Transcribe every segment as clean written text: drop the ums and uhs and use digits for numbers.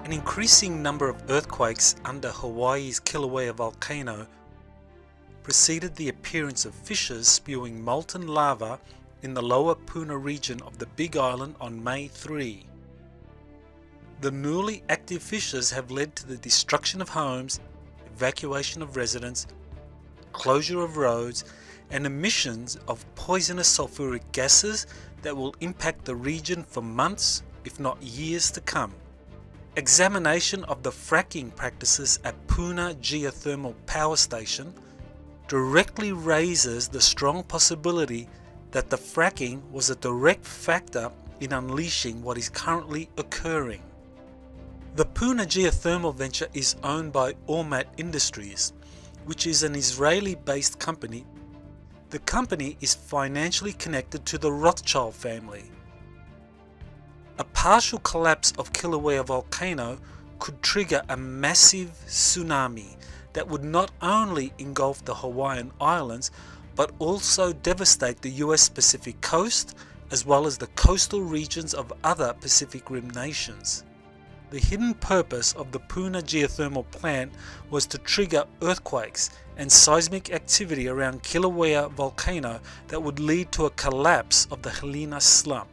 An increasing number of earthquakes under Hawaii's Kilauea volcano preceded the appearance of fissures spewing molten lava in the lower Puna region of the Big Island on May 3. The newly active fissures have led to the destruction of homes, evacuation of residents, closure of roads, and emissions of poisonous sulfuric gases that will impact the region for months, if not years to come. Examination of the fracking practices at Puna Geothermal Power Station directly raises the strong possibility that the fracking was a direct factor in unleashing what is currently occurring. The Puna geothermal venture is owned by Ormat Industries, which is an Israeli-based company. The company is financially connected to the Rothschild family. A partial collapse of Kilauea volcano could trigger a massive tsunami that would not only engulf the Hawaiian Islands, but also devastate the US Pacific coast, as well as the coastal regions of other Pacific Rim nations. The hidden purpose of the Puna geothermal plant was to trigger earthquakes and seismic activity around Kilauea volcano that would lead to a collapse of the Helena slump.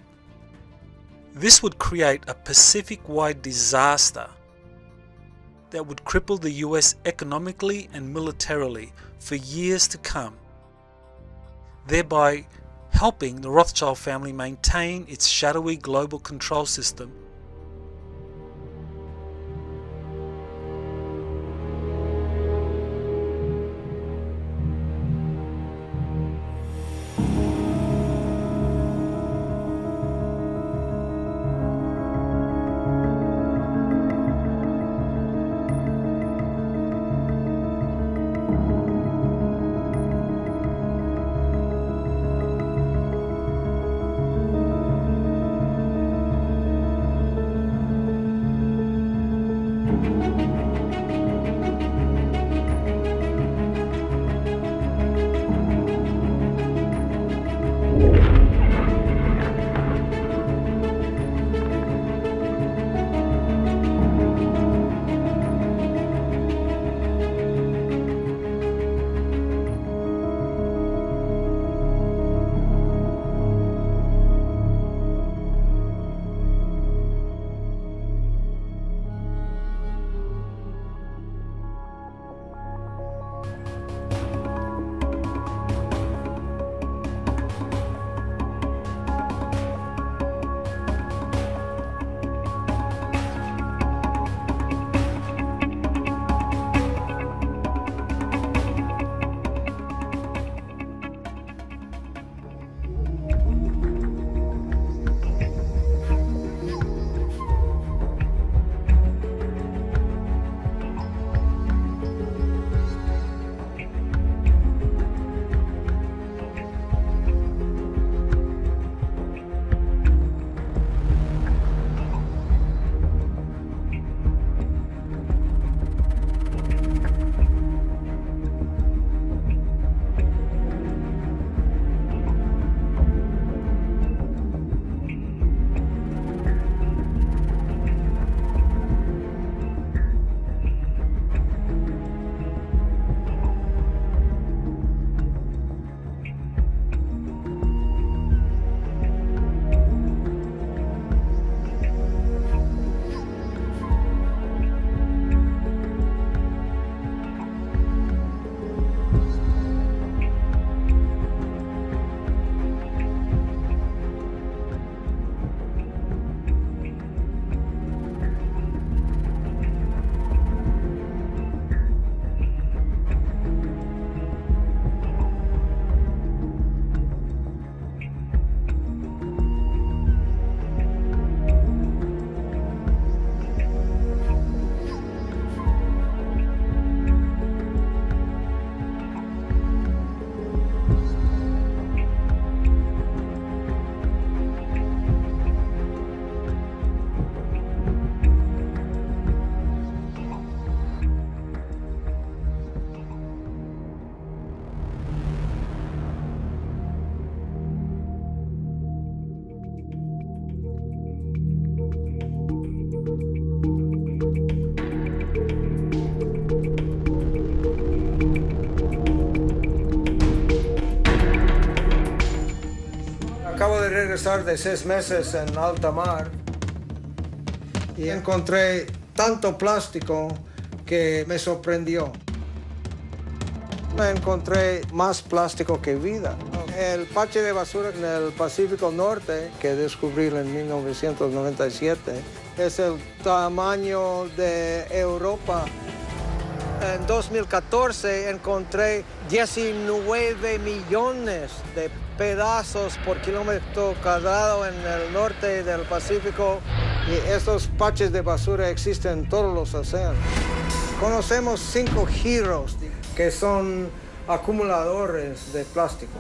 This would create a Pacific-wide disaster that would cripple the US economically and militarily for years to come, thereby helping the Rothschild family maintain its shadowy global control system. Acabo de regresar de 6 meses en alta mar y encontré tanto plástico que me sorprendió. Encontré más plástico que vida. El parche de basura en el Pacífico Norte, que descubrí en 1997, es el tamaño de Europa. En 2014 encontré 19 millones de pedazos por kilómetro cuadrado en el norte del Pacífico, y estos parches de basura existen en todos los océanos. Conocemos 5 giros que son acumuladores de plástico.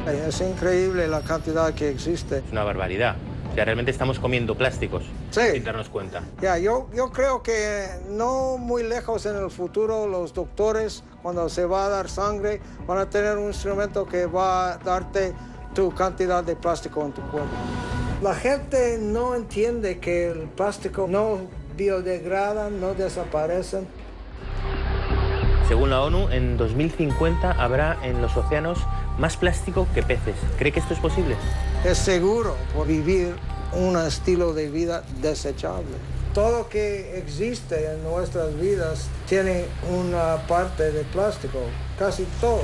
Es increíble la cantidad que existe. Es una barbaridad. O sea, realmente estamos comiendo plásticos sin darnos cuenta. Yo creo que no muy lejos en el futuro los doctores, cuando se va a dar sangre, van a tener un instrumento que va a darte tu cantidad de plástico en tu cuerpo. La gente no entiende que el plástico no biodegrada, no desaparecen. Según la ONU, en 2050 habrá en los océanos más plástico que peces. ¿Cree que esto es posible? Es seguro por vivir un estilo de vida desechable. Todo que existe en nuestras vidas tiene una parte de plástico, casi todo.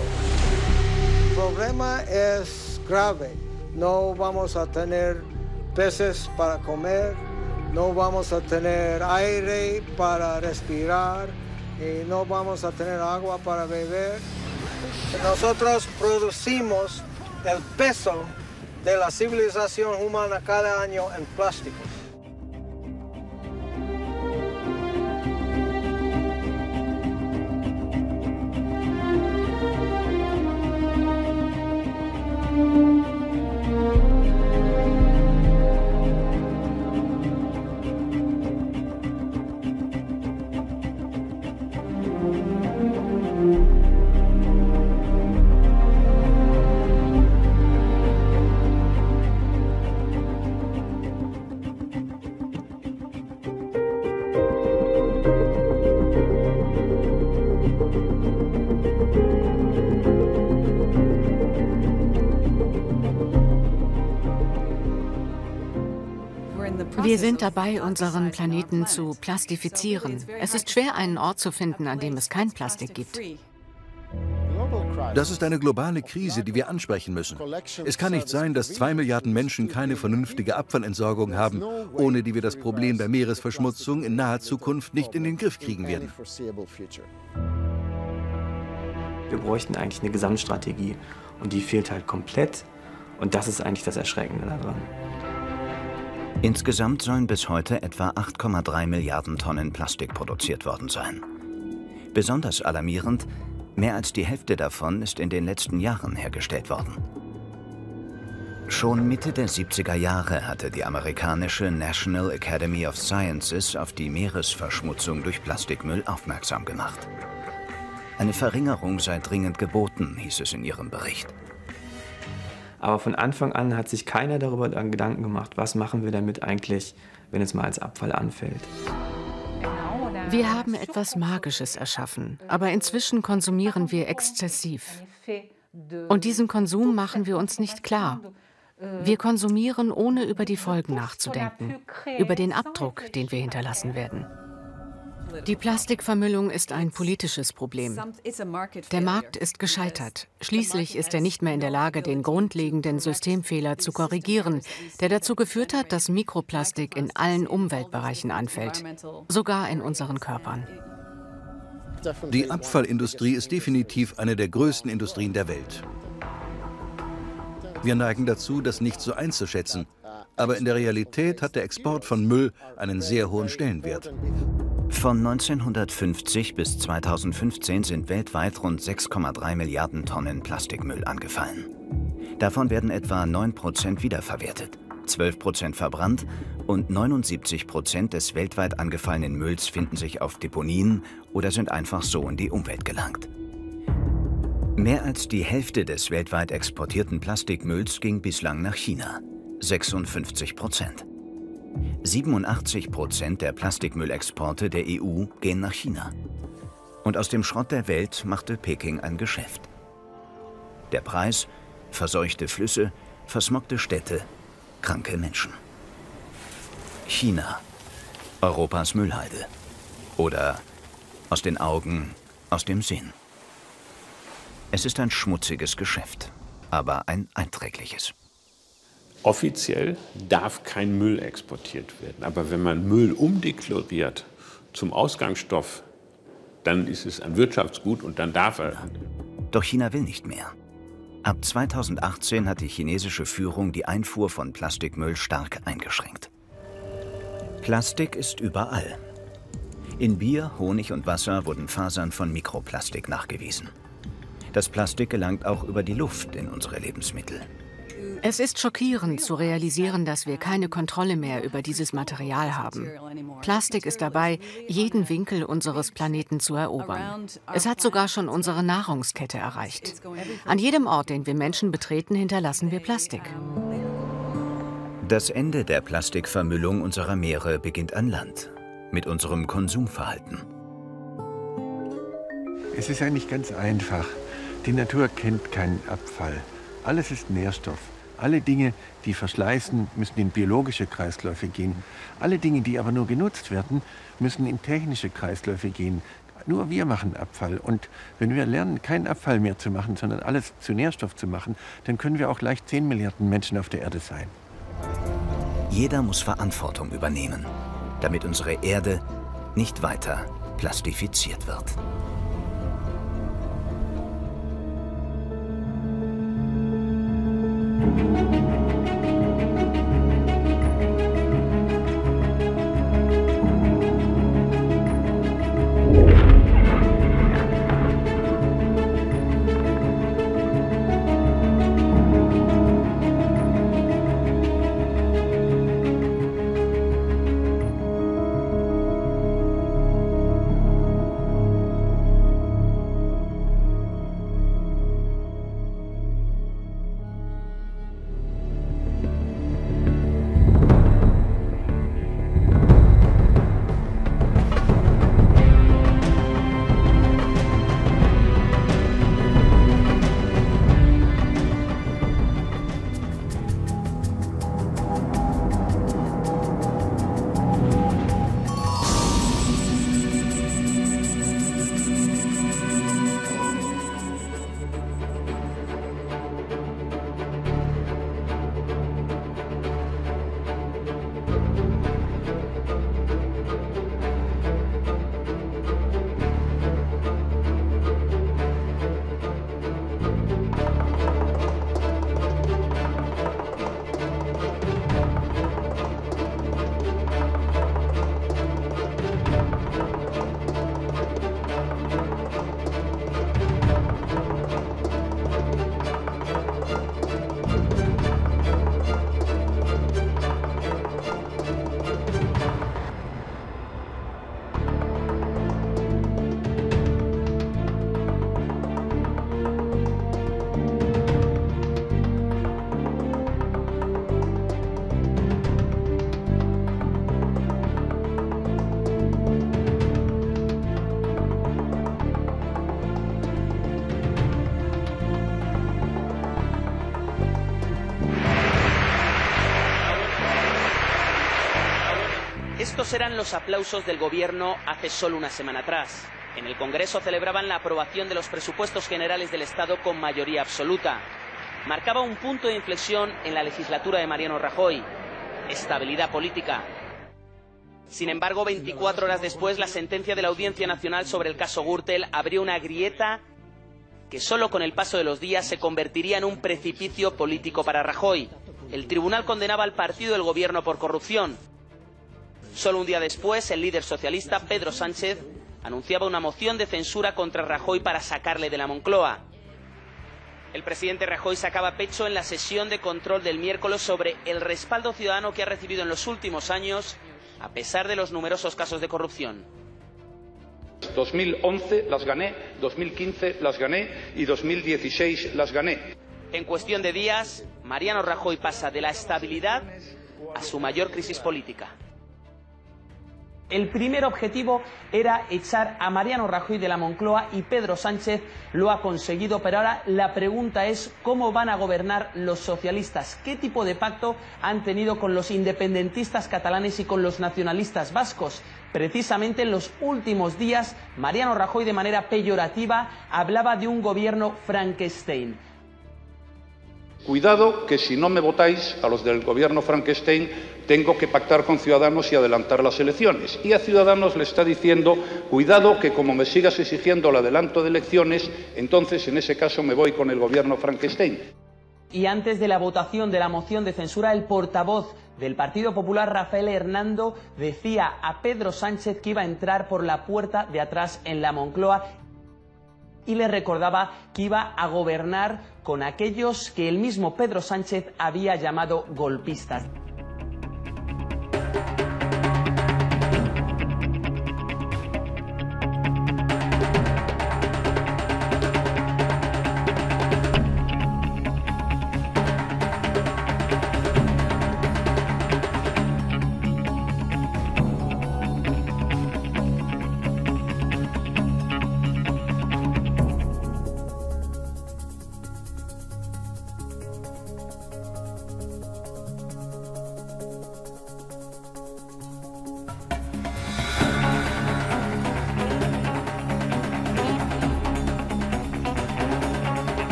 El problema es grave. No vamos a tener peces para comer, no vamos a tener aire para respirar, y no vamos a tener agua para beber. Nosotros producimos el peso de la civilización humana cada año en plásticos. Wir sind dabei, unseren Planeten zu plastifizieren. Es ist schwer, einen Ort zu finden, an dem es kein Plastik gibt. Das ist eine globale Krise, die wir ansprechen müssen. Es kann nicht sein, dass 2 Milliarden Menschen keine vernünftige Abfallentsorgung haben, ohne die wir das Problem der Meeresverschmutzung in naher Zukunft nicht in den Griff kriegen werden. Wir bräuchten eigentlich eine Gesamtstrategie und die fehlt halt komplett, und das ist eigentlich das Erschreckende daran. Insgesamt sollen bis heute etwa 8,3 Milliarden Tonnen Plastik produziert worden sein. Besonders alarmierend, mehr als die Hälfte davon ist in den letzten Jahren hergestellt worden. Schon Mitte der 70er Jahre hatte die amerikanische National Academy of Sciences auf die Meeresverschmutzung durch Plastikmüll aufmerksam gemacht. Eine Verringerung sei dringend geboten, hieß es in ihrem Bericht. Aber von Anfang an hat sich keiner darüber Gedanken gemacht, was machen wir damit eigentlich, wenn es mal als Abfall anfällt. Wir haben etwas Magisches erschaffen, aber inzwischen konsumieren wir exzessiv. Und diesen Konsum machen wir uns nicht klar. Wir konsumieren, ohne über die Folgen nachzudenken, über den Abdruck, den wir hinterlassen werden. Die Plastikvermüllung ist ein politisches Problem. Der Markt ist gescheitert. Schließlich ist er nicht mehr in der Lage, den grundlegenden Systemfehler zu korrigieren, der dazu geführt hat, dass Mikroplastik in allen Umweltbereichen anfällt, sogar in unseren Körpern. Die Abfallindustrie ist definitiv eine der größten Industrien der Welt. Wir neigen dazu, das nicht so einzuschätzen. Aber in der Realität hat der Export von Müll einen sehr hohen Stellenwert. Von 1950 bis 2015 sind weltweit rund 6,3 Milliarden Tonnen Plastikmüll angefallen. Davon werden etwa 9% wiederverwertet, 12% verbrannt und 79% des weltweit angefallenen Mülls finden sich auf Deponien oder sind einfach so in die Umwelt gelangt. Mehr als die Hälfte des weltweit exportierten Plastikmülls ging bislang nach China, 56%. 87% der Plastikmüllexporte der EU gehen nach China. Und aus dem Schrott der Welt machte Peking ein Geschäft. Der Preis: verseuchte Flüsse, Versmogte Städte, kranke Menschen. China, Europas Müllhalde. Oder aus den Augen, aus dem Sinn. Es ist ein schmutziges Geschäft, aber ein einträgliches. Offiziell darf kein Müll exportiert werden. Aber wenn man Müll umdeklariert zum Ausgangsstoff, dann ist es ein Wirtschaftsgut und dann darf er. Doch China will nicht mehr. Ab 2018 hat die chinesische Führung die Einfuhr von Plastikmüll stark eingeschränkt. Plastik ist überall. In Bier, Honig und Wasser wurden Fasern von Mikroplastik nachgewiesen. Das Plastik gelangt auch über die Luft in unsere Lebensmittel. Es ist schockierend zu realisieren, dass wir keine Kontrolle mehr über dieses Material haben. Plastik ist dabei, jeden Winkel unseres Planeten zu erobern. Es hat sogar schon unsere Nahrungskette erreicht. An jedem Ort, den wir Menschen betreten, hinterlassen wir Plastik. Das Ende der Plastikvermüllung unserer Meere beginnt an Land, mit unserem Konsumverhalten. Es ist eigentlich ganz einfach. Die Natur kennt keinen Abfall. Alles ist Nährstoff. Alle Dinge, die verschleißen, müssen in biologische Kreisläufe gehen. Alle Dinge, die aber nur genutzt werden, müssen in technische Kreisläufe gehen. Nur wir machen Abfall. Und wenn wir lernen, keinen Abfall mehr zu machen, sondern alles zu Nährstoff zu machen, dann können wir auch leicht 10 Milliarden Menschen auf der Erde sein. Jeder muss Verantwortung übernehmen, damit unsere Erde nicht weiter plastifiziert wird. Estos eran los aplausos del gobierno hace solo una semana atrás. En el Congreso celebraban la aprobación de los presupuestos generales del Estado con mayoría absoluta. Marcaba un punto de inflexión en la legislatura de Mariano Rajoy. Estabilidad política. Sin embargo, 24 horas después, la sentencia de la Audiencia Nacional sobre el caso Gürtel abrió una grieta que solo con el paso de los días se convertiría en un precipicio político para Rajoy. El tribunal condenaba al partido del gobierno por corrupción. Solo un día después, el líder socialista, Pedro Sánchez, anunciaba una moción de censura contra Rajoy para sacarle de la Moncloa. El presidente Rajoy sacaba pecho en la sesión de control del miércoles sobre el respaldo ciudadano que ha recibido en los últimos años, a pesar de los numerosos casos de corrupción. 2011 las gané, 2015 las gané y 2016 las gané. En cuestión de días, Mariano Rajoy pasa de la estabilidad a su mayor crisis política. El primer objetivo era echar a Mariano Rajoy de la Moncloa y Pedro Sánchez lo ha conseguido, pero ahora la pregunta es cómo van a gobernar los socialistas, qué tipo de pacto han tenido con los independentistas catalanes y con los nacionalistas vascos. Precisamente en los últimos días, Mariano Rajoy de manera peyorativa hablaba de un gobierno Frankenstein. Cuidado que si no me votáis a los del gobierno Frankenstein, tengo que pactar con Ciudadanos y adelantar las elecciones. Y a Ciudadanos le está diciendo, cuidado que como me sigas exigiendo el adelanto de elecciones, entonces en ese caso me voy con el gobierno Frankenstein. Y antes de la votación de la moción de censura, el portavoz del Partido Popular, Rafael Hernando, decía a Pedro Sánchez que iba a entrar por la puerta de atrás en la Moncloa y le recordaba que iba a gobernar con aquellos que el mismo Pedro Sánchez había llamado golpistas.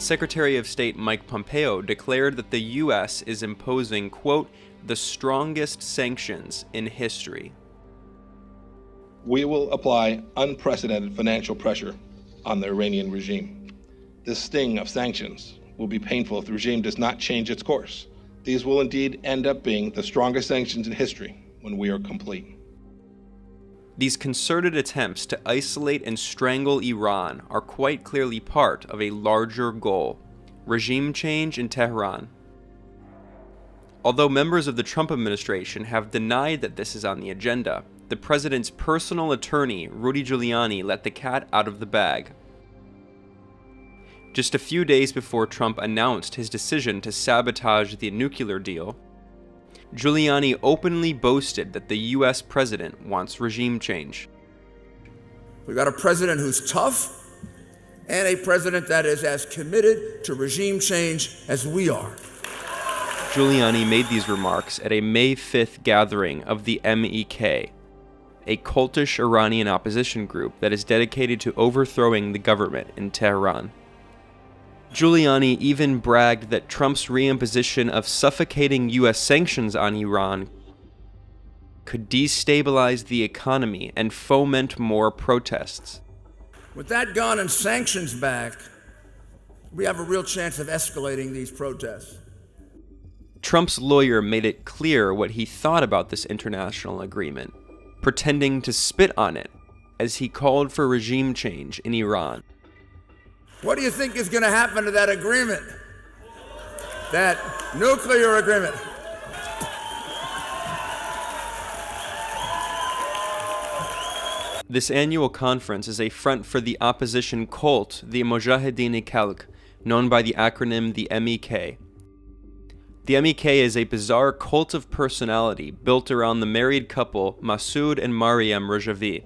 Secretary of State Mike Pompeo declared that the U.S. is imposing, quote, the strongest sanctions in history. We will apply unprecedented financial pressure on the Iranian regime. This sting of sanctions will be painful if the regime does not change its course. These will indeed end up being the strongest sanctions in history when we are complete. These concerted attempts to isolate and strangle Iran are quite clearly part of a larger goal: regime change in Tehran. Although members of the Trump administration have denied that this is on the agenda, the president's personal attorney, Rudy Giuliani, let the cat out of the bag. Just a few days before Trump announced his decision to sabotage the nuclear deal, Giuliani openly boasted that the U.S. president wants regime change. We've got a president who's tough and a president that is as committed to regime change as we are. Giuliani made these remarks at a May 5th gathering of the MEK, a cultish Iranian opposition group that is dedicated to overthrowing the government in Tehran. Giuliani even bragged that Trump's reimposition of suffocating U.S. sanctions on Iran could destabilize the economy and foment more protests. With that gun and sanctions back, we have a real chance of escalating these protests. Trump's lawyer made it clear what he thought about this international agreement, pretending to spit on it as he called for regime change in Iran. What do you think is going to happen to that agreement? That nuclear agreement? This annual conference is a front for the opposition cult, the Mujahedin-e-Khalq, known by the acronym the MEK. The MEK is a bizarre cult of personality built around the married couple Masoud and Maryam Rajavi.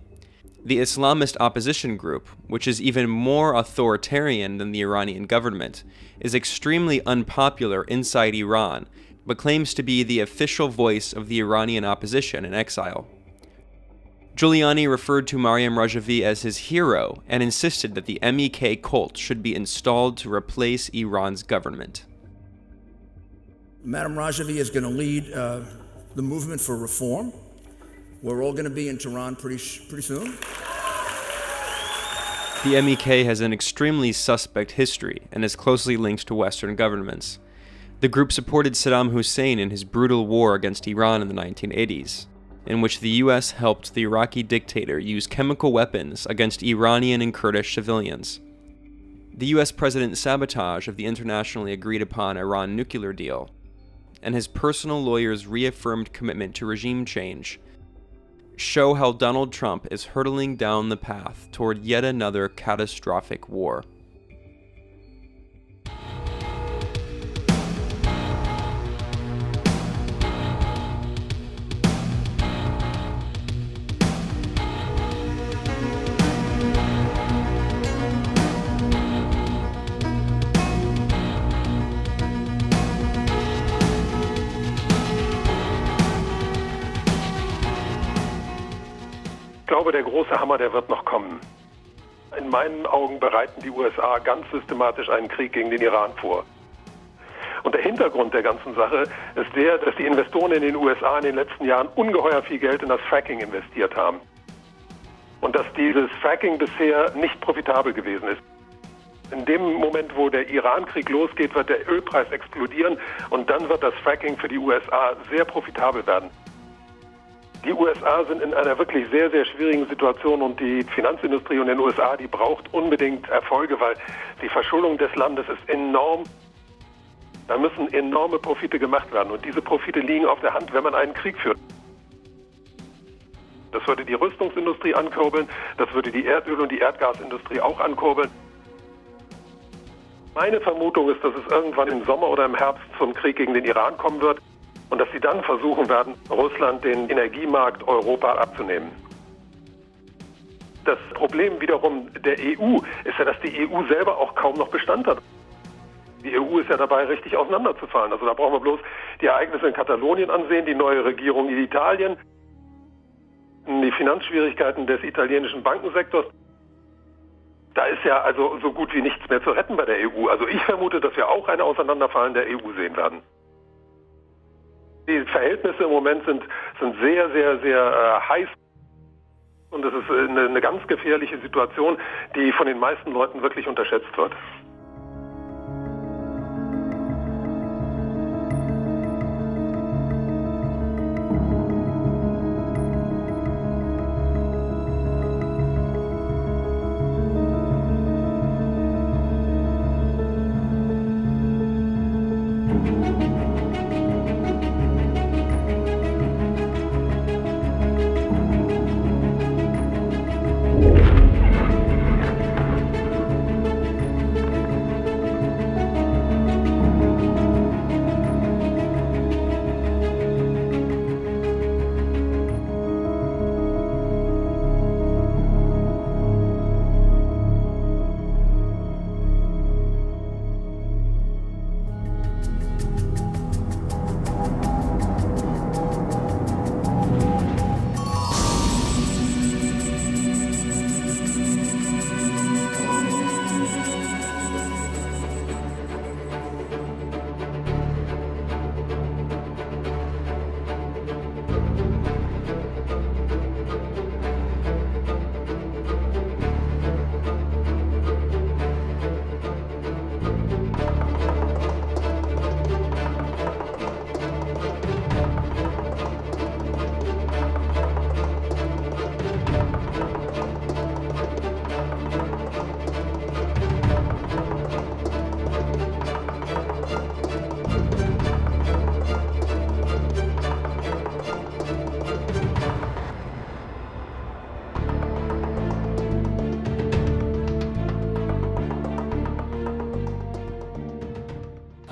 The Islamist opposition group, which is even more authoritarian than the Iranian government, is extremely unpopular inside Iran, but claims to be the official voice of the Iranian opposition in exile. Giuliani referred to Maryam Rajavi as his hero and insisted that the MEK cult should be installed to replace Iran's government. Madam Rajavi is going to lead the movement for reform. We're all going to be in Tehran pretty soon. The MEK has an extremely suspect history and is closely linked to Western governments. The group supported Saddam Hussein in his brutal war against Iran in the 1980s. In which the US helped the Iraqi dictator use chemical weapons against Iranian and Kurdish civilians. The US president's sabotage of the internationally agreed upon Iran nuclear deal, and his personal lawyer's reaffirmed commitment to regime change, show how Donald Trump is hurtling down the path toward yet another catastrophic war. Ich glaube, der große Hammer, der wird noch kommen. In meinen Augen bereiten die USA ganz systematisch einen Krieg gegen den Iran vor. Und der Hintergrund der ganzen Sache ist der, dass die Investoren in den USA in den letzten Jahren ungeheuer viel Geld in das Fracking investiert haben. Und dass dieses Fracking bisher nicht profitabel gewesen ist. In dem Moment, wo der Iran-Krieg losgeht, wird der Ölpreis explodieren und dann wird das Fracking für die USA sehr profitabel werden. Die USA sind in einer wirklich sehr, sehr schwierigen Situation und die Finanzindustrie in den USA, die braucht unbedingt Erfolge, weil die Verschuldung des Landes ist enorm. Da müssen enorme Profite gemacht werden und diese Profite liegen auf der Hand, wenn man einen Krieg führt. Das würde die Rüstungsindustrie ankurbeln, das würde die Erdöl- und die Erdgasindustrie auch ankurbeln. Meine Vermutung ist, dass es irgendwann im Sommer oder im Herbst zum Krieg gegen den Iran kommen wird. Und dass sie dann versuchen werden, Russland den Energiemarkt Europa abzunehmen. Das Problem wiederum der EU ist ja, dass die EU selber auch kaum noch Bestand hat. Die EU ist ja dabei, richtig auseinanderzufallen. Also da brauchen wir bloß die Ereignisse in Katalonien ansehen, die neue Regierung in Italien, die Finanzschwierigkeiten des italienischen Bankensektors. Da ist ja also so gut wie nichts mehr zu retten bei der EU. Also ich vermute, dass wir auch ein Auseinanderfallen der EU sehen werden. Die Verhältnisse im Moment sind sehr, sehr, sehr heiß und es ist eine ganz gefährliche Situation, die von den meisten Leuten wirklich unterschätzt wird.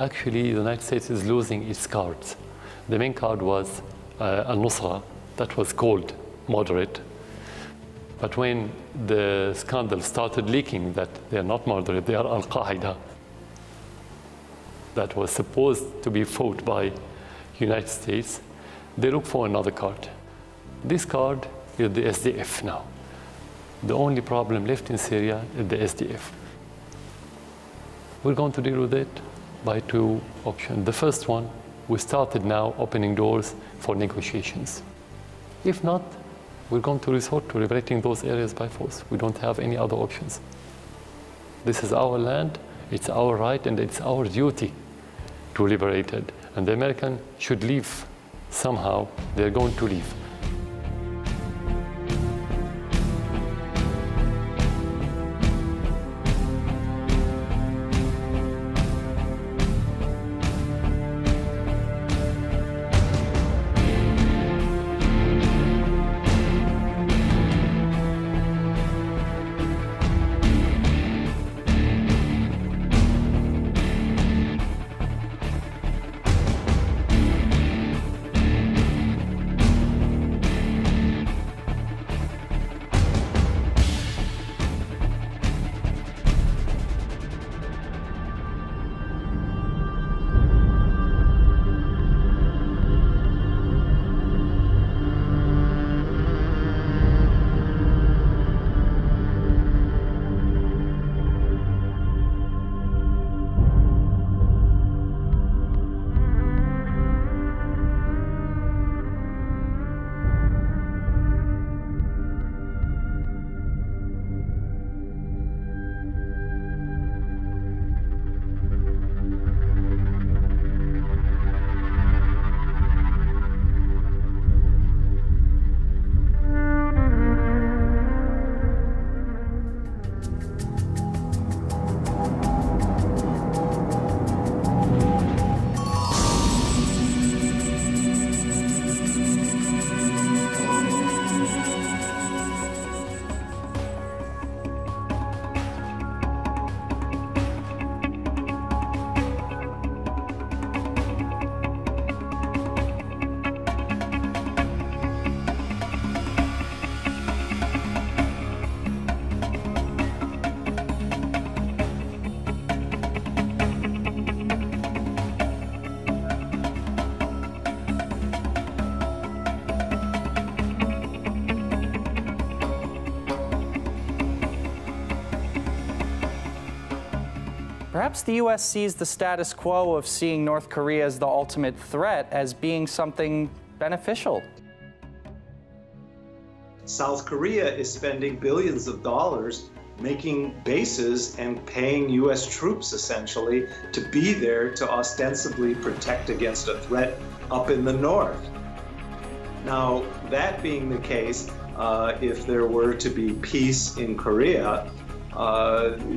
Actually, the United States is losing its cards. The main card was al-Nusra, that was called moderate. But when the scandal started leaking that they are not moderate, they are Al-Qaeda, that was supposed to be fought by United States, they look for another card. This card is the SDF now. The only problem left in Syria is the SDF. We're going to deal with it by two options. The first one, we started now opening doors for negotiations. If not, we're going to resort to liberating those areas by force. We don't have any other options. This is our land, it's our right, and it's our duty to liberate it. And the Americans should leave. Somehow, they're going to leave. Perhaps the U.S. sees the status quo of seeing North Korea as the ultimate threat as being something beneficial. South Korea is spending billions of dollars making bases and paying U.S. troops, essentially, to be there to ostensibly protect against a threat up in the north. Now, that being the case, if there were to be peace in Korea,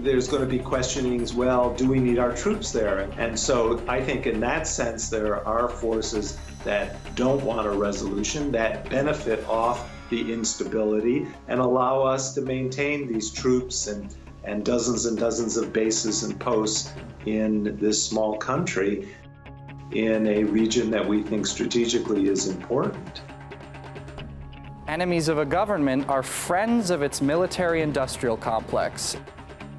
there's going to be questionings, well, do we need our troops there? And so I think in that sense, there are forces that don't want a resolution, that benefit off the instability and allow us to maintain these troops and dozens of bases and posts in this small country in a region that we think strategically is important. Enemies of a government are friends of its military-industrial complex.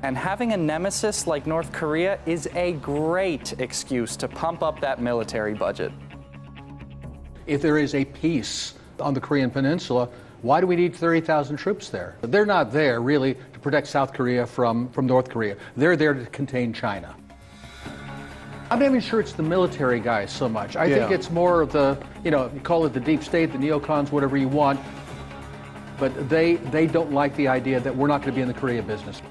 And having a nemesis like North Korea is a great excuse to pump up that military budget. If there is a peace on the Korean Peninsula, why do we need 30,000 troops there? They're not there, really, to protect South Korea from North Korea. They're there to contain China. I'm not even sure it's the military guys so much. I think it's more of the, you call it the deep state, the neocons, whatever you want. But they don't like the idea that we're not going to be in the Korea business.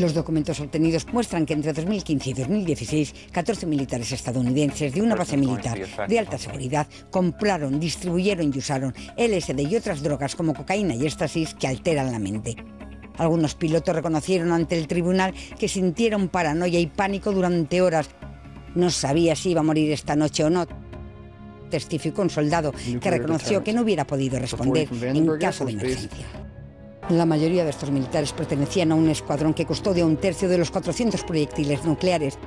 Los documentos obtenidos muestran que entre 2015 y 2016, 14 militares estadounidenses de una base militar de alta seguridad compraron, distribuyeron y usaron LSD y otras drogas como cocaína y éxtasis que alteran la mente. Algunos pilotos reconocieron ante el tribunal que sintieron paranoia y pánico durante horas. No sabía si iba a morir esta noche o no, testificó un soldado que reconoció que no hubiera podido responder en caso de emergencia. La mayoría de estos militares pertenecían a un escuadrón que custodia un tercio de los 400 proyectiles nucleares.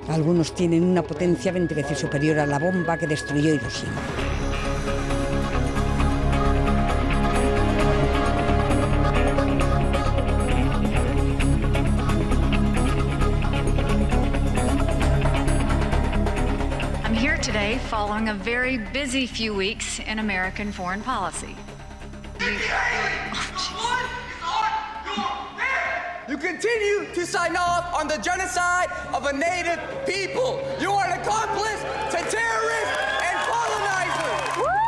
Algunos tienen una potencia 20 veces superior a la bomba que destruyó Hiroshima. I'm here today following a very busy few weeks in American foreign policy. You continue to sign off on the genocide of a native people. You are an accomplice to terrorists and colonizers. Woo!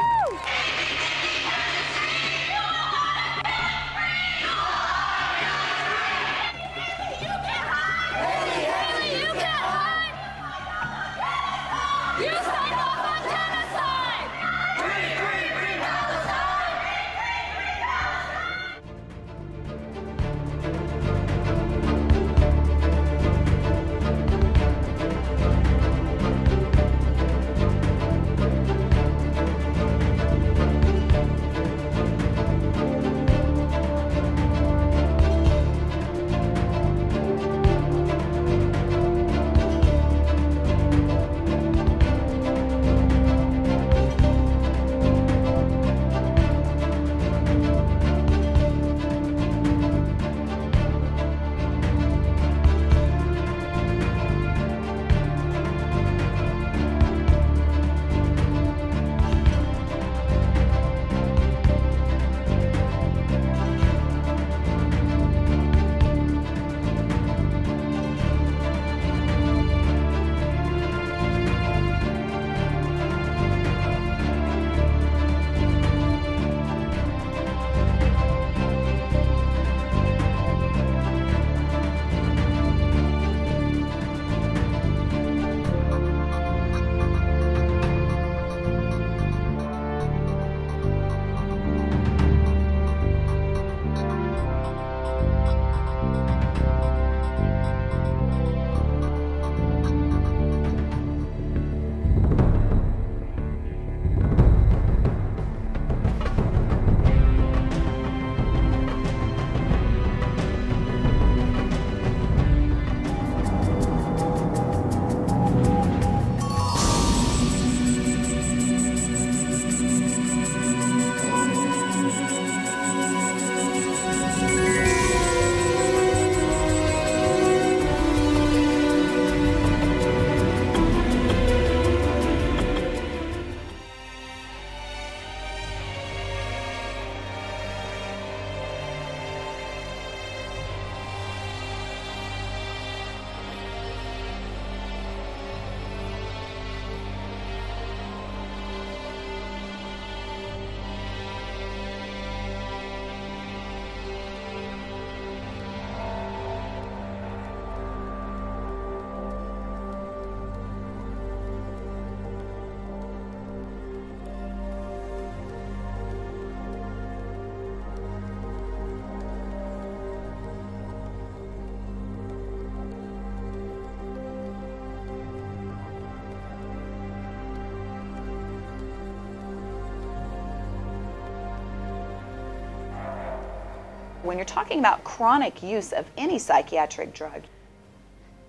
When you're talking about chronic use of any psychiatric drug,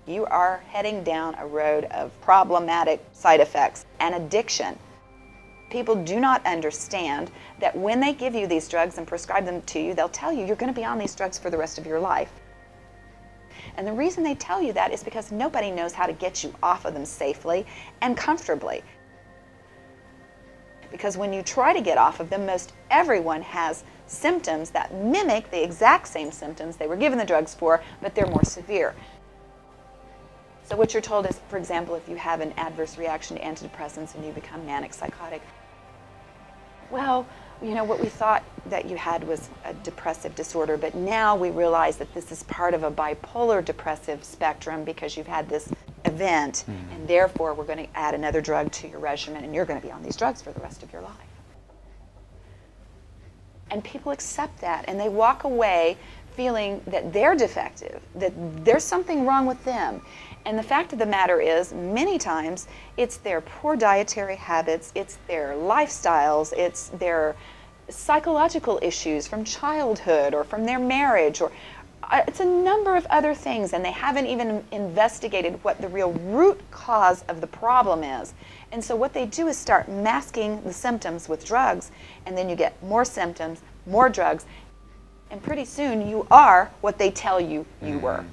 you are heading down a road of problematic side effects and addiction. People do not understand that when they give you these drugs and prescribe them to you, they'll tell you you're going to be on these drugs for the rest of your life. And the reason they tell you that is because nobody knows how to get you off of them safely and comfortably. Because when you try to get off of them, most everyone has symptoms that mimic the exact same symptoms they were given the drugs for, but they're more severe. So what you're told is, for example, if you have an adverse reaction to antidepressants and you become manic psychotic, well, you know, what we thought that you had was a depressive disorder, but now we realize that this is part of a bipolar depressive spectrum because you've had this event, and therefore we're going to add another drug to your regimen, and you're going to be on these drugs for the rest of your life. And people accept that, and they walk away feeling that they're defective, that there's something wrong with them. And the fact of the matter is, many times, it's their poor dietary habits, it's their lifestyles, it's their psychological issues from childhood or from their marriage, or it's a number of other things, and they haven't even investigated what the real root cause of the problem is. And so what they do is start masking the symptoms with drugs, and then you get more symptoms, more drugs, and pretty soon you are what they tell you you were.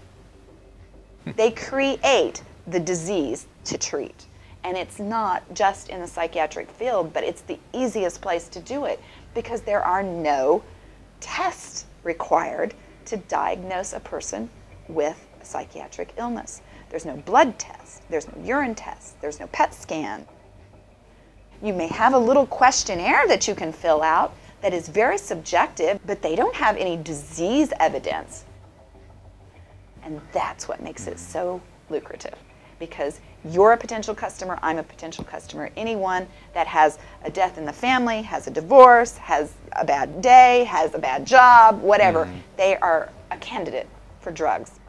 They create the disease to treat. And it's not just in the psychiatric field, but it's the easiest place to do it because there are no tests required to diagnose a person with a psychiatric illness. There's no blood test, there's no urine test, there's no PET scan. You may have a little questionnaire that you can fill out that is very subjective, but they don't have any disease evidence. And that's what makes it so lucrative, because you're a potential customer, I'm a potential customer. Anyone that has a death in the family, has a divorce, has a bad day, has a bad job, whatever, they are a candidate for drugs.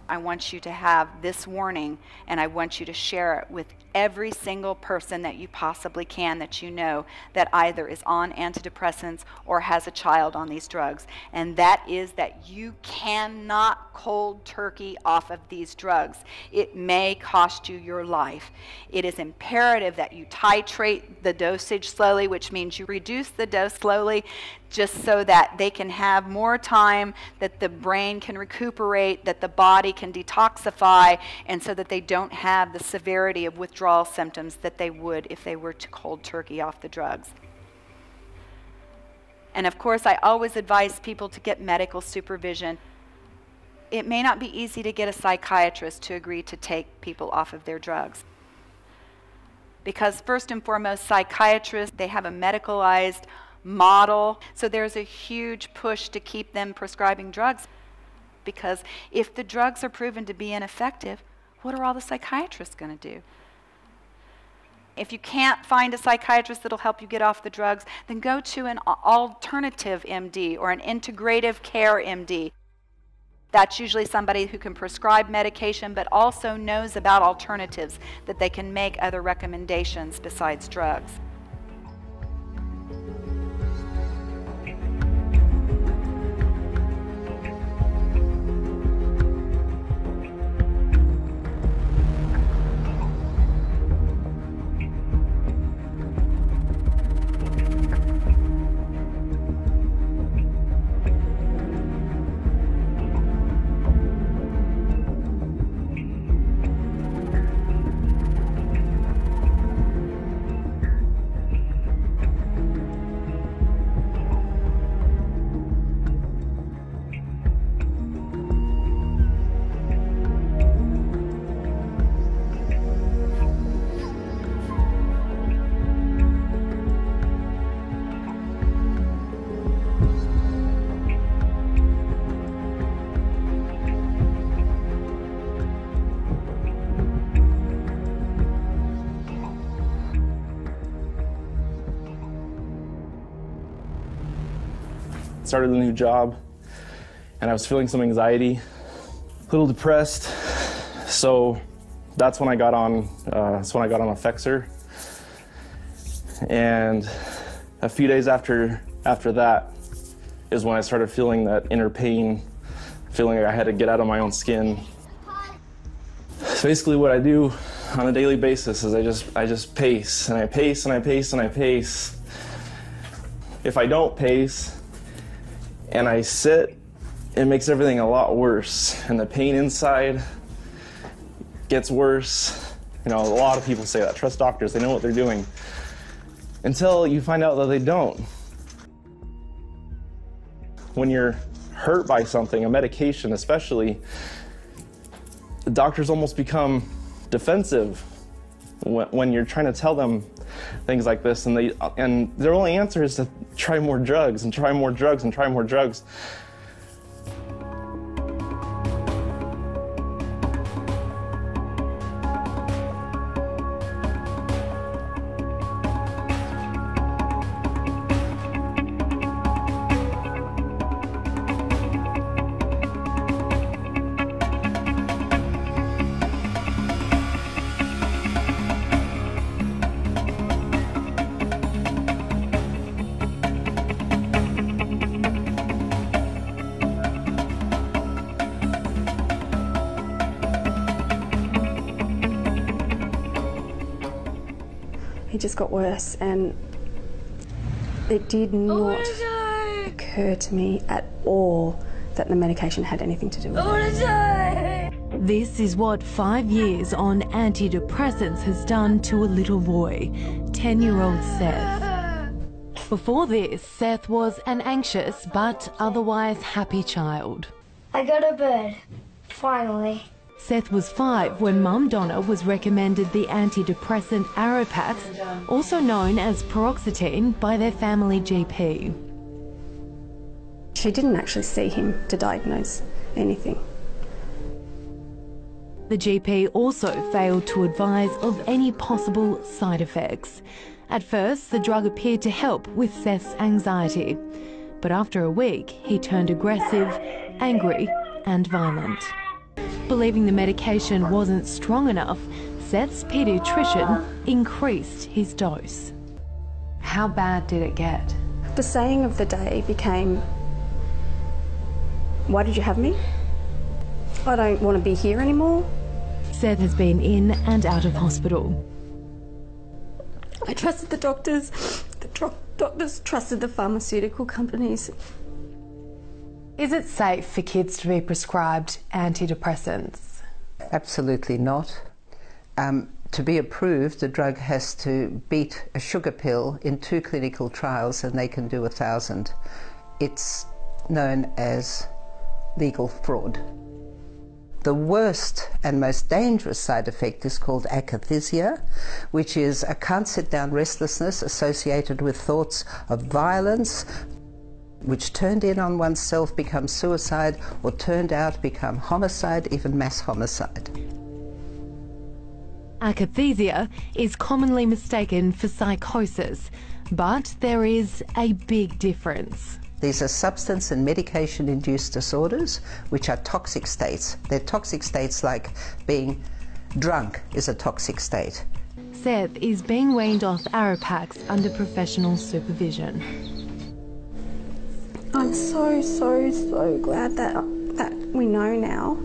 I want you to have this warning, and I want you to share it with every single person that you possibly can that you know that either is on antidepressants or has a child on these drugs. And that is that you cannot cold turkey off of these drugs. It may cost you your life. It is imperative that you titrate the dosage slowly, which means you reduce the dose slowly, just so that they can have more time, that the brain can recuperate, that the body can detoxify, and so that they don't have the severity of withdrawal symptoms that they would if they were to cold turkey off the drugs. And of course, I always advise people to get medical supervision. It may not be easy to get a psychiatrist to agree to take people off of their drugs. Because first and foremost, psychiatrists, they have a medicalized model, so there's a huge push to keep them prescribing drugs, because if the drugs are proven to be ineffective, what are all the psychiatrists going to do? If you can't find a psychiatrist that'll help you get off the drugs, then go to an alternative MD or an integrative care MD. That's usually somebody who can prescribe medication but also knows about alternatives, that they can make other recommendations besides drugs. Started a new job, and I was feeling some anxiety, a little depressed. So that's when I got on. Effexor, and a few days after that is when I started feeling that inner pain, feeling like I had to get out of my own skin. So basically, what I do on a daily basis is I just pace, and I pace, and I pace, and I pace. If I don't pace, and I sit it makes everything a lot worse, and the pain inside gets worse. You know, a lot of people say that. Trust doctors, they know what they're doing. Until you find out that they don't. When you're hurt by something, a medication especially, the doctors almost become defensive when you're trying to tell them things like this, and their only answer is to try more drugs and try more drugs and try more drugs. It just got worse, and it did not occur to me at all that the medication had anything to do with it. This is what 5 years on antidepressants has done to a little boy, 10-year-old Seth. Before this, Seth was an anxious but otherwise happy child. I got a bird, finally. Seth was 5 when Mum Donna was recommended the antidepressant Aropax, also known as paroxetine, by their family GP. She didn't actually see him to diagnose anything. The GP also failed to advise of any possible side effects. At first, the drug appeared to help with Seth's anxiety, but after a week, he turned aggressive, angry, and violent. Believing the medication wasn't strong enough, Seth's paediatrician increased his dose. How bad did it get? The saying of the day became, "Why did you have me? I don't want to be here anymore." Seth has been in and out of hospital. I trusted the doctors. The doctors trusted the pharmaceutical companies. Is it safe for kids to be prescribed antidepressants? Absolutely not. To be approved, the drug has to beat a sugar pill in 2 clinical trials, and they can do 1,000. It's known as legal fraud. The worst and most dangerous side effect is called akathisia, which is a can't-sit-down restlessness associated with thoughts of violence, which turned in on oneself become suicide, or turned out become homicide, even mass homicide. Akathisia is commonly mistaken for psychosis, but there is a big difference. These are substance and medication-induced disorders, which are toxic states. They're toxic states like being drunk is a toxic state. Seth is being weaned off Aropax under professional supervision. I'm so glad that we know now.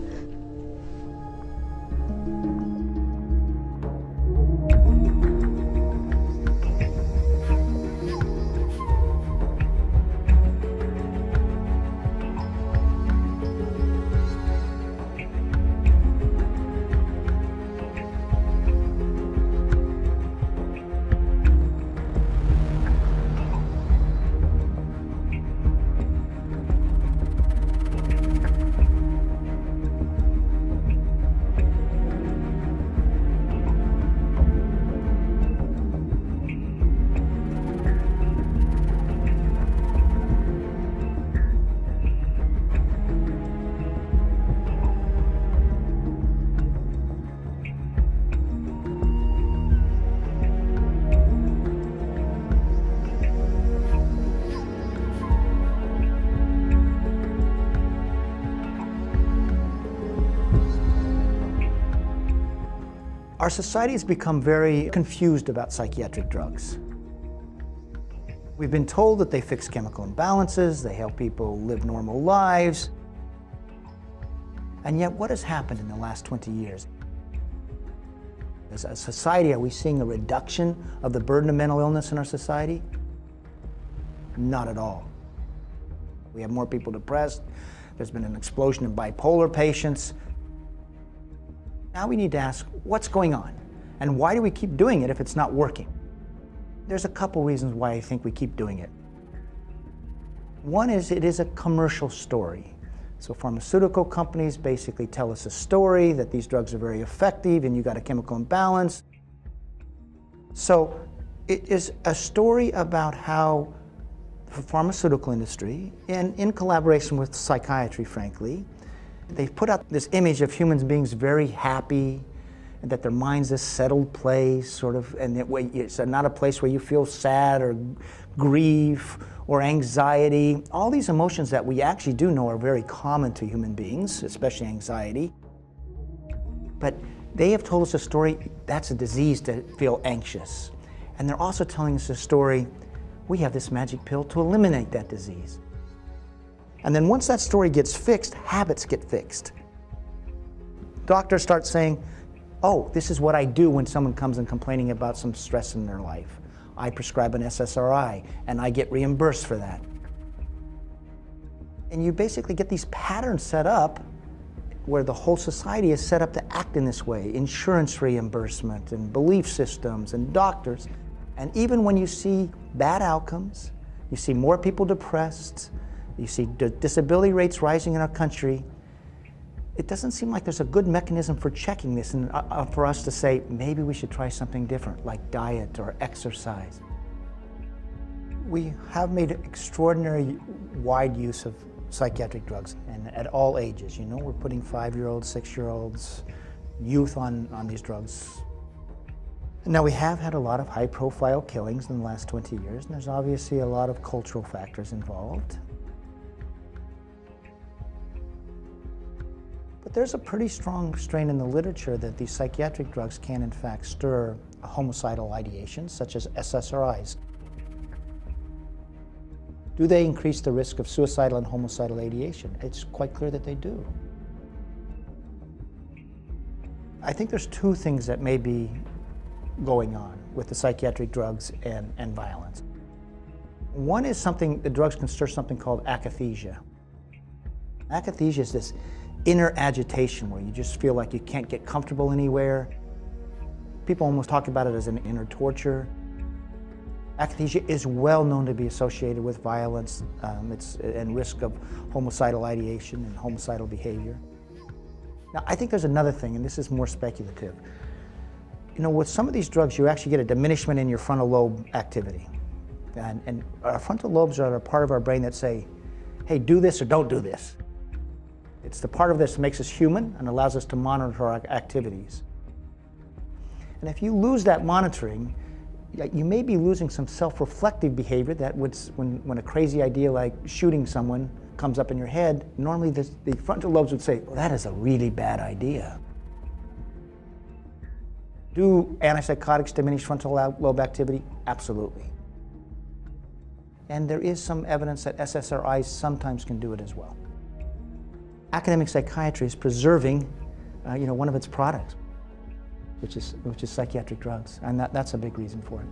Our society has become very confused about psychiatric drugs. We've been told that they fix chemical imbalances, they help people live normal lives. And yet, what has happened in the last 20 years? As a society, are we seeing a reduction of the burden of mental illness in our society? Not at all. We have more people depressed There's been an explosion in bipolar patients. Now we need to ask, what's going on? And why do we keep doing it if it's not working? There's a couple reasons why I think we keep doing it. One is it is a commercial story. So pharmaceutical companies basically tell us a story that these drugs are very effective and you got a chemical imbalance. So it is a story about how the pharmaceutical industry, and in collaboration with psychiatry, frankly, they've put out this image of human beings very happy, and that their mind's a settled place, sort of, and it's not a place where you feel sad or grief or anxiety. All these emotions that we actually do know are very common to human beings, especially anxiety. But they have told us a story, that's a disease to feel anxious. And they're also telling us a story, we have this magic pill to eliminate that disease. And then once that story gets fixed, habits get fixed. Doctors start saying, oh, this is what I do when someone comes and complaining about some stress in their life. I prescribe an SSRI, and I get reimbursed for that. And you basically get these patterns set up where the whole society is set up to act in this way. Insurance reimbursement, and belief systems, and doctors. And even when you see bad outcomes, you see more people depressed, you see disability rates rising in our country, it doesn't seem like there's a good mechanism for checking this and for us to say, maybe we should try something different, like diet or exercise. We have made extraordinary wide use of psychiatric drugs, and at all ages. You know, we're putting 5-year-olds, 6-year-olds, youth on these drugs. Now, we have had a lot of high-profile killings in the last 20 years, and there's obviously a lot of cultural factors involved. But there's a pretty strong strain in the literature that these psychiatric drugs can, in fact, stir homicidal ideation, such as SSRIs. Do they increase the risk of suicidal and homicidal ideation? It's quite clear that they do. I think there's two things that may be going on with the psychiatric drugs and violence. One is something, the drugs can stir something called akathisia. Akathisia is this inner agitation where you just feel like you can't get comfortable anywhere. People almost talk about it as an inner torture. Akathisia is well known to be associated with violence and risk of homicidal ideation and homicidal behavior. Now, I think there's another thing, and this is more speculative. You know, with some of these drugs, you actually get a diminishment in your frontal lobe activity. And our frontal lobes are a part of our brain that say, hey, do this or don't do this. It's the part of this that makes us human and allows us to monitor our activities. And if you lose that monitoring, you may be losing some self-reflective behavior that would, when a crazy idea like shooting someone comes up in your head, normally the frontal lobes would say, well, that is a really bad idea. Do antipsychotics diminish frontal lobe activity? Absolutely. And there is some evidence that SSRIs sometimes can do it as well. Academic psychiatry is preserving, one of its products, which is psychiatric drugs, and that's a big reason for it.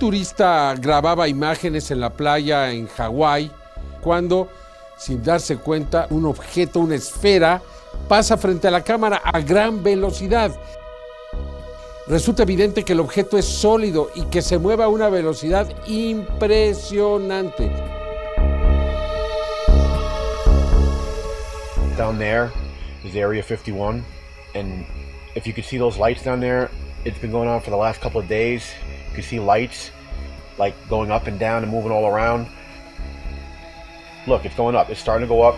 turista grababa imágenes en la playa en Hawái cuando, sin darse cuenta, un objeto, una esfera, pasa frente a la cámara a gran velocidad. Resulta evidente que el objeto es sólido y que se mueve a una velocidad impresionante. Down there is Area 51, and if you could see those lights down there, it's been going on for the last couple of days. You can see lights like going up and down and moving all around. Look, it's going up. It's starting to go up.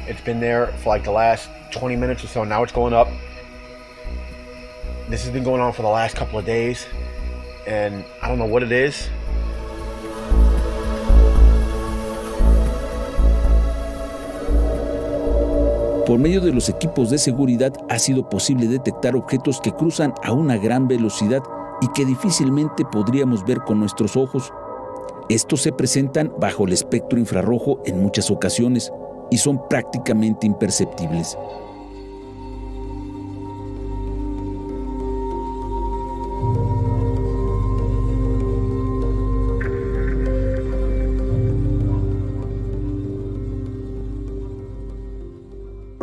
It's been there for like the last 20 minutes or so. Now it's going up. This has been going on for the last couple of days, and I don't know what it is. Por medio de los equipos de seguridad ha sido posible detectar objetos que cruzan a una gran velocidad y que difícilmente podríamos ver con nuestros ojos. Estos se presentan bajo el espectro infrarrojo en muchas ocasiones y son prácticamente imperceptibles.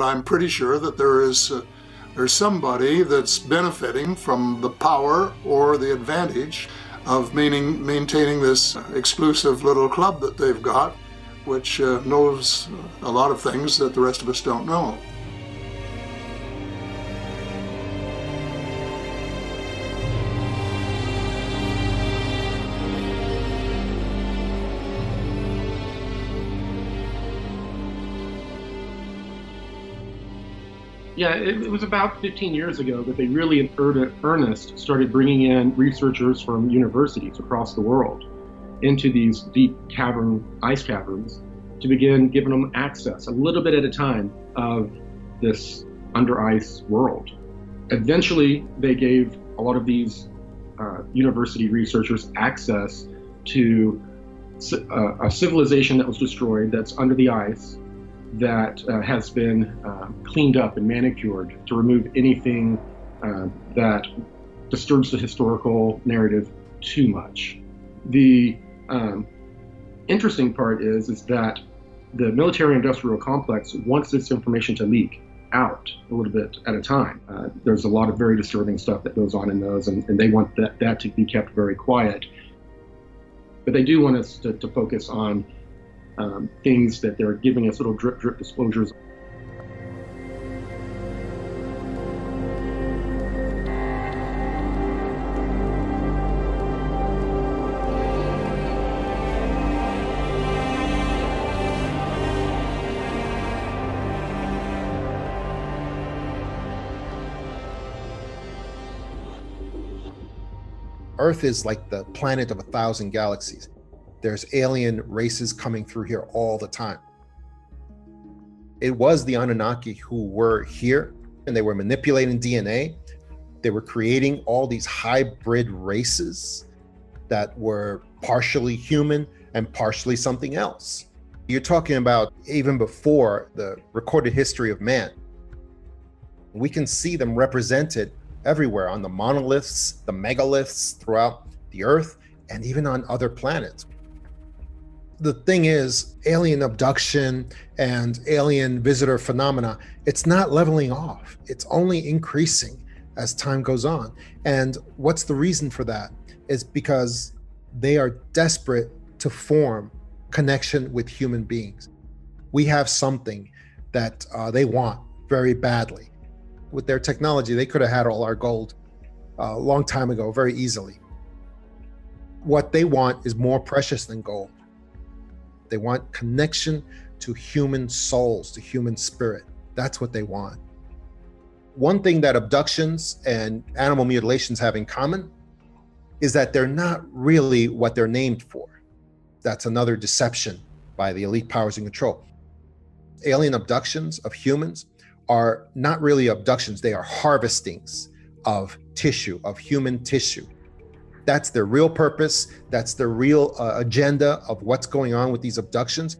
I'm pretty sure that there's somebody that's benefiting from the power or the advantage of maintaining this exclusive little club that they've got, which knows a lot of things that the rest of us don't know. Yeah, it was about 15 years ago that they really in earnest started bringing in researchers from universities across the world into these deep ice caverns to begin giving them access a little bit at a time of this under ice world. Eventually, they gave a lot of these university researchers access to a civilization that was destroyed, that's under the ice, that has been cleaned up and manicured to remove anything that disturbs the historical narrative too much. The interesting part is that the military-industrial complex wants this information to leak out a little bit at a time. There's a lot of very disturbing stuff that goes on in those, and they want that to be kept very quiet. But they do want us to focus on things that they're giving us little drip disclosures. Earth is like the planet of 1,000 galaxies. There's alien races coming through here all the time. It was the Anunnaki who were here, and they were manipulating DNA. They were creating all these hybrid races that were partially human and partially something else. You're talking about even before the recorded history of man. We can see them represented everywhere on the monoliths, the megaliths throughout the Earth, and even on other planets. The thing is, alien abduction and alien visitor phenomena, it's not leveling off. It's only increasing as time goes on. And what's the reason for that? Is because they are desperate to form connection with human beings. We have something that they want very badly. With their technology, they could have had all our gold a long time ago, very easily. What they want is more precious than gold. They want connection to human souls, to human spirit. That's what they want. One thing that abductions and animal mutilations have in common is that they're not really what they're named for. That's another deception by the elite powers in control. Alien abductions of humans are not really abductions, they are harvestings of tissue, of human tissue. That's their real purpose. That's their real agenda of what's going on with these abductions.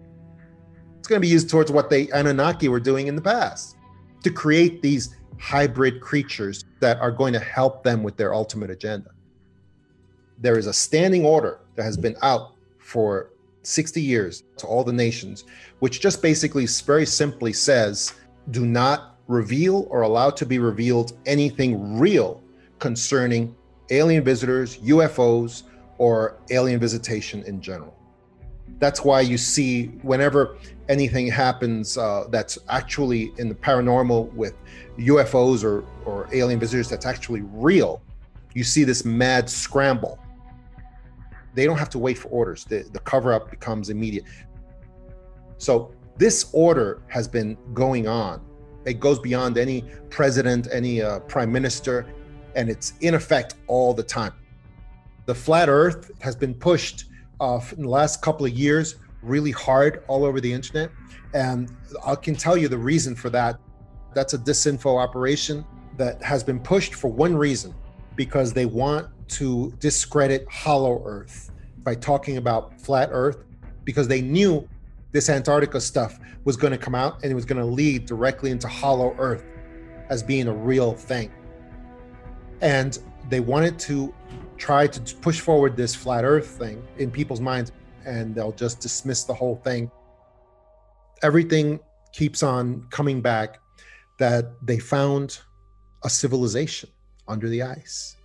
It's going to be used towards what the Anunnaki were doing in the past, to create these hybrid creatures that are going to help them with their ultimate agenda. There is a standing order that has been out for 60 years to all the nations, which just basically very simply says, do not reveal or allow to be revealed anything real concerning alien visitors, UFOs, or alien visitation in general. That's why you see whenever anything happens that's actually in the paranormal with UFOs or alien visitors that's actually real, you see this mad scramble. They don't have to wait for orders. The cover-up becomes immediate. So this order has been going on. It goes beyond any president, any prime minister, and it's in effect all the time. The flat earth has been pushed in the last couple of years really hard all over the internet. And I can tell you the reason for that. That's a disinfo operation that has been pushed for one reason, because they want to discredit hollow earth by talking about flat earth, because they knew this Antarctica stuff was going to come out and it was going to lead directly into hollow earth as being a real thing. And they wanted to try to push forward this flat earth thing in people's minds, and they'll just dismiss the whole thing. Everything keeps on coming back that they found a civilization under the ice.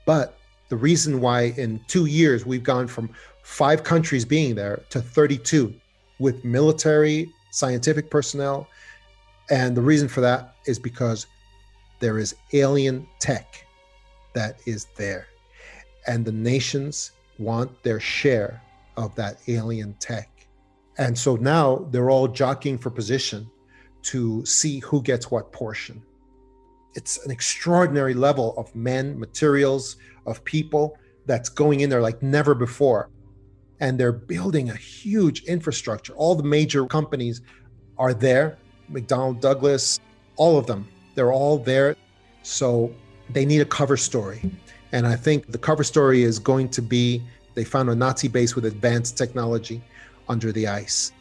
But the reason why in 2 years we've gone from 5 countries being there to 32 with military, scientific personnel, and the reason for that is because there is alien tech that is there. And the nations want their share of that alien tech. And so now they're all jockeying for position to see who gets what portion. It's an extraordinary level of men, materials, of people that's going in there like never before. And they're building a huge infrastructure. All the major companies are there, McDonnell Douglas, all of them, they're all there. So they need a cover story. And I think the cover story is going to be, they found a Nazi base with advanced technology under the ice.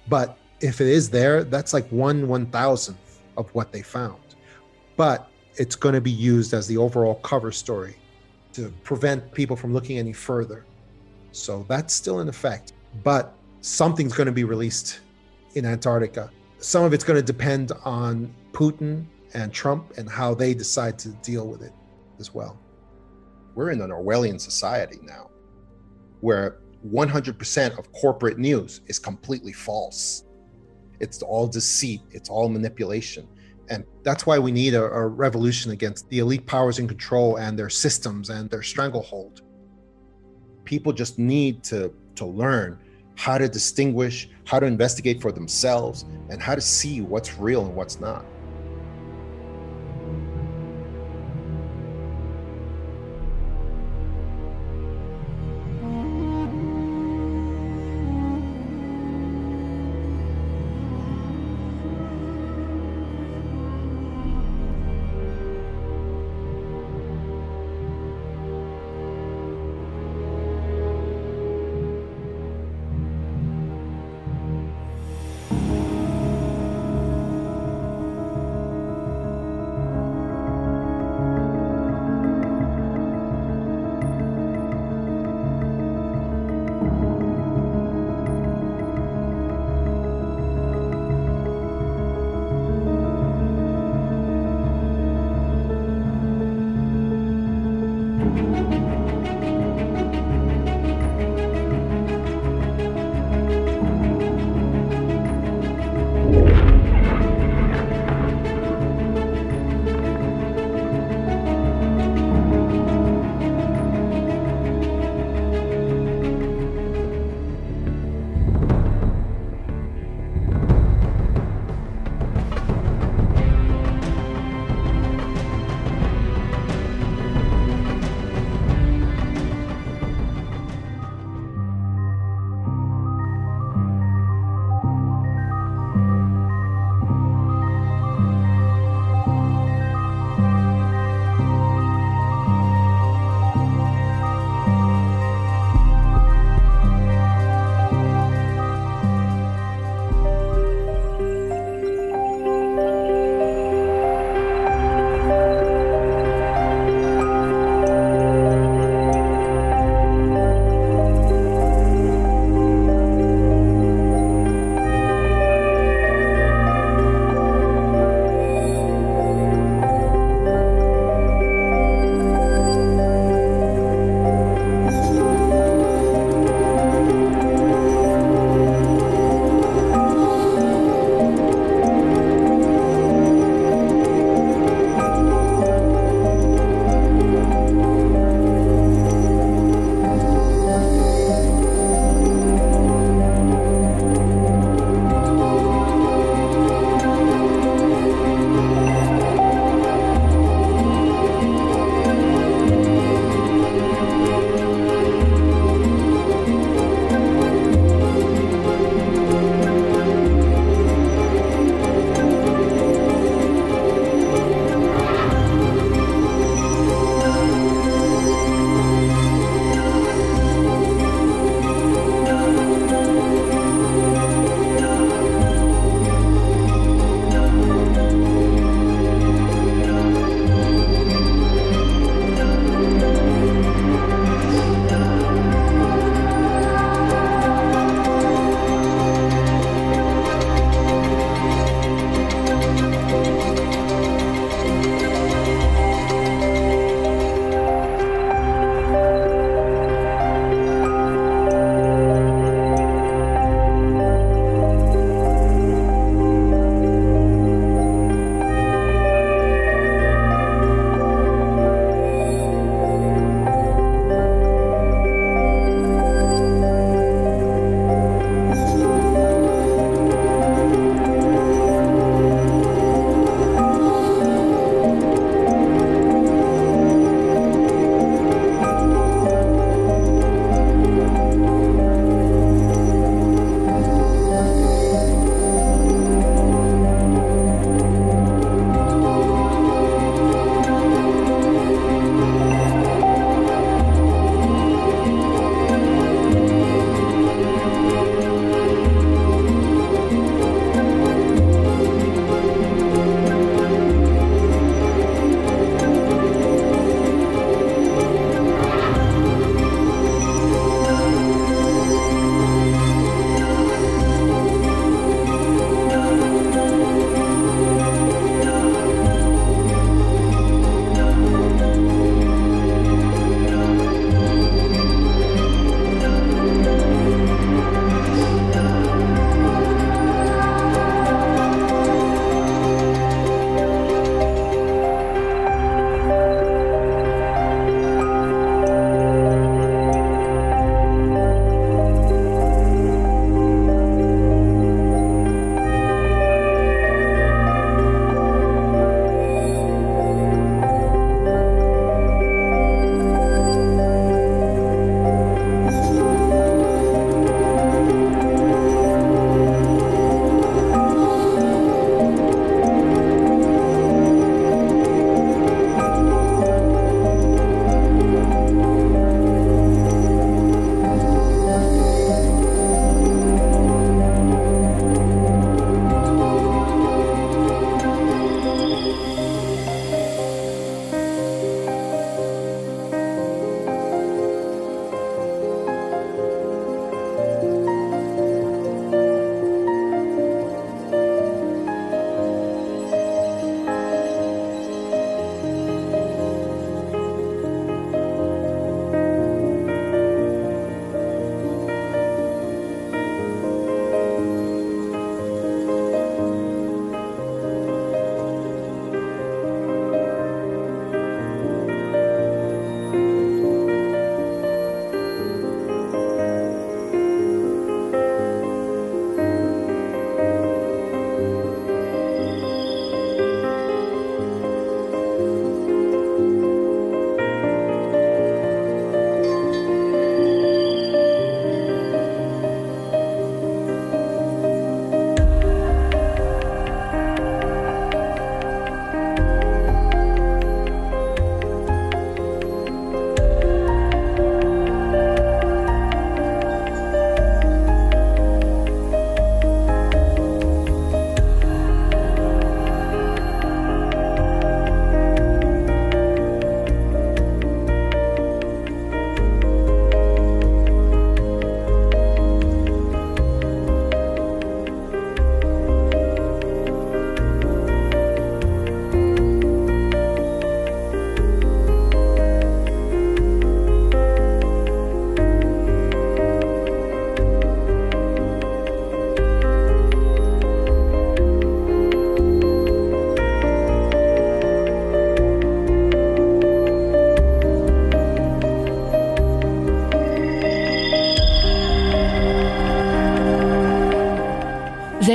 But if it is there, that's like 1/1000th of what they found. But it's going to be used as the overall cover story to prevent people from looking any further. So that's still in effect. But something's going to be released in Antarctica. Some of it's going to depend on Putin and Trump and how they decide to deal with it as well. We're in an Orwellian society now, where 100% of corporate news is completely false. It's all deceit, it's all manipulation. And that's why we need a revolution against the elite powers in control and their systems and their stranglehold. People just need to learn how to distinguish, how to investigate for themselves, and how to see what's real and what's not.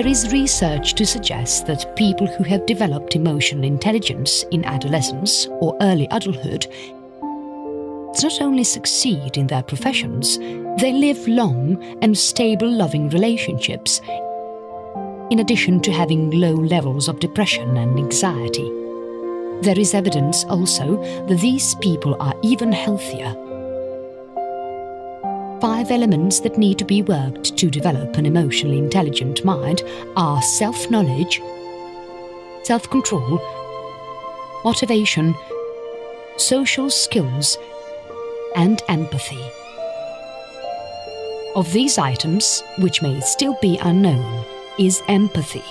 There is research to suggest that people who have developed emotional intelligence in adolescence or early adulthood not only succeed in their professions, they live long and stable loving relationships, in addition to having low levels of depression and anxiety. There is evidence also that these people are even healthier. 5 elements that need to be worked to develop an emotionally intelligent mind are self-knowledge, self-control, motivation, social skills, and empathy. Of these items, which may still be unknown, is empathy,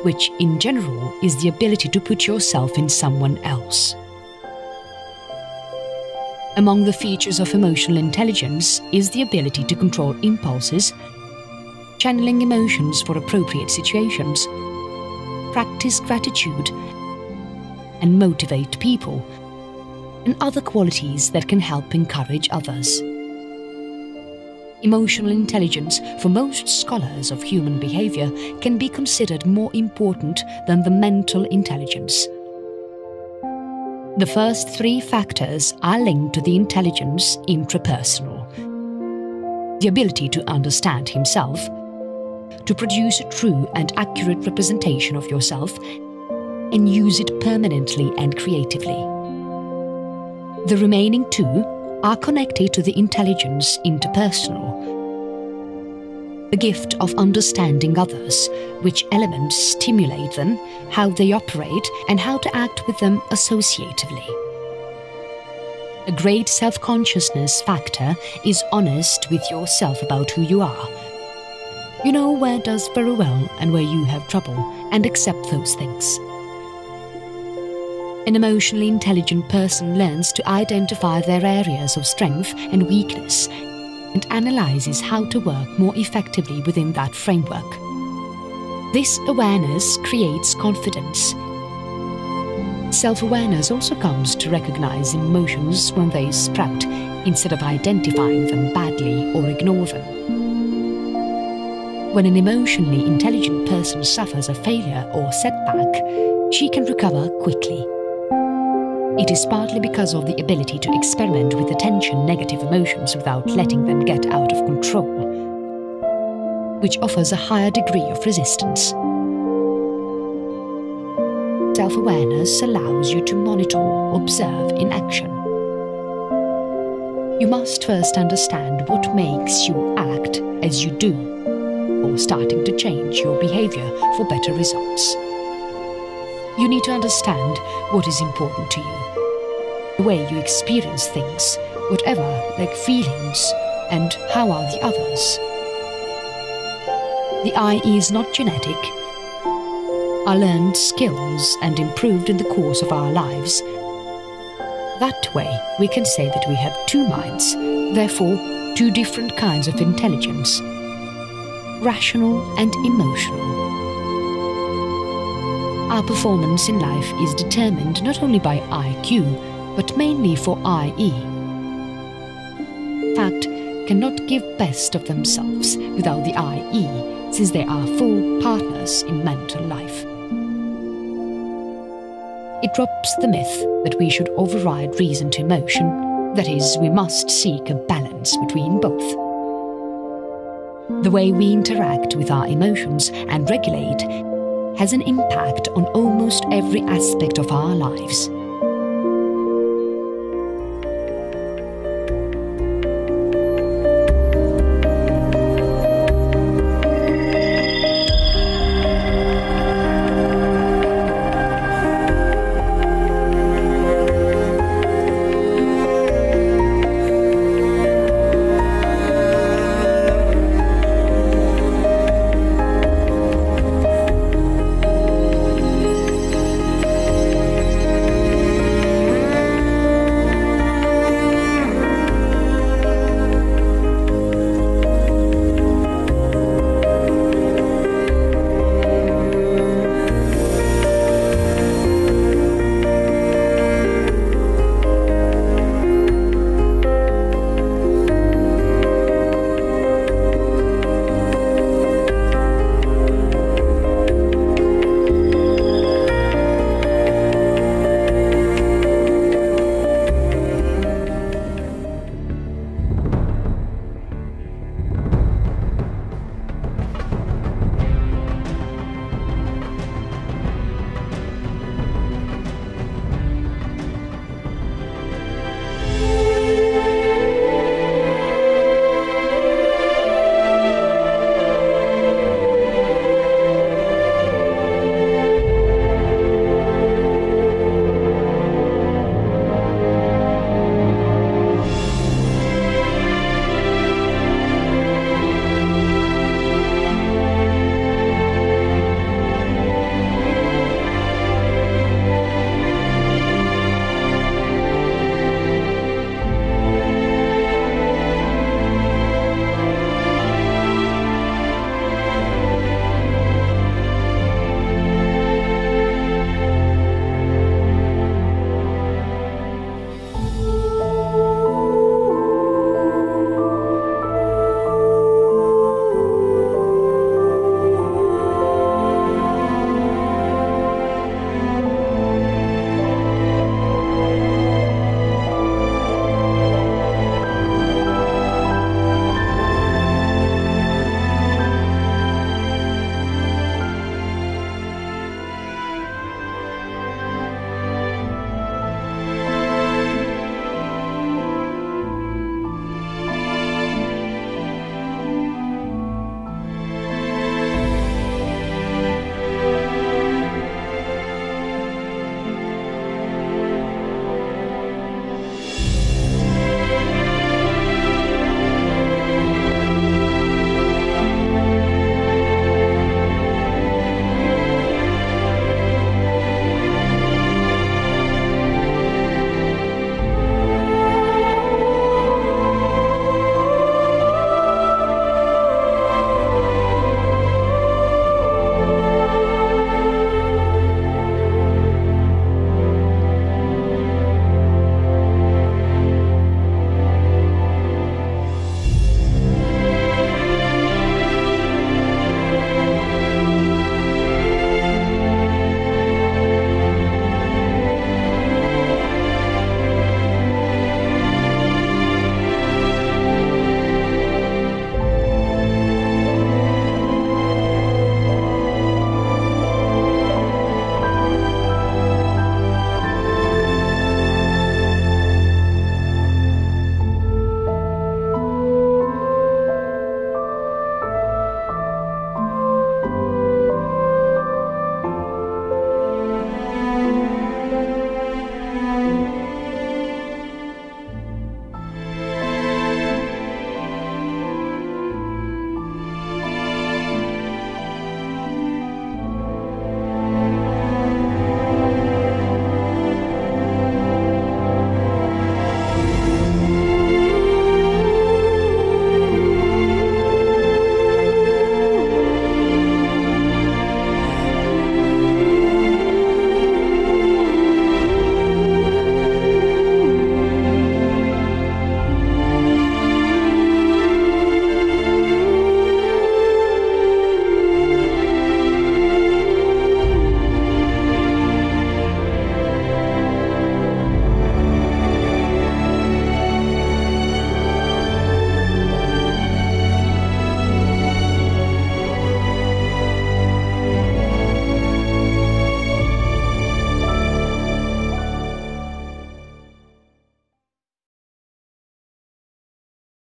which in general is the ability to put yourself in someone else. Among the features of emotional intelligence is the ability to control impulses, channeling emotions for appropriate situations, practice gratitude, and motivate people, and other qualities that can help encourage others. Emotional intelligence, for most scholars of human behavior, can be considered more important than the mental intelligence. The first 3 factors are linked to the intelligence intrapersonal. The ability to understand himself, to produce a true and accurate representation of yourself, and use it permanently and creatively. The remaining 2 are connected to the intelligence interpersonal. The gift of understanding others, which elements stimulate them, how they operate, and how to act with them associatively. A great self-consciousness factor is honest with yourself about who you are. You know where does very well and where you have trouble, and accept those things. An emotionally intelligent person learns to identify their areas of strength and weakness and analyzes how to work more effectively within that framework. This awareness creates confidence. Self-awareness also comes to recognize emotions when they sprout, instead of identifying them badly or ignore them. When an emotionally intelligent person suffers a failure or setback, she can recover quickly. It is partly because of the ability to experiment with attention negative emotions without letting them get out of control, which offers a higher degree of resistance. Self-awareness allows you to monitor, observe in action. You must first understand what makes you act as you do, or starting to change your behavior for better results. You need to understand what is important to you, the way you experience things, whatever, like feelings, and how are the others. The eye is not genetic, are learned skills and improved in the course of our lives. That way, we can say that we have 2 minds, therefore 2 different kinds of intelligence, rational and emotional. Our performance in life is determined not only by IQ, but mainly for IE. Fact cannot give best of themselves without the IE, since they are full partners in mental life. It drops the myth that we should override reason to emotion, that is, we must seek a balance between both. The way we interact with our emotions and regulate has an impact on almost every aspect of our lives.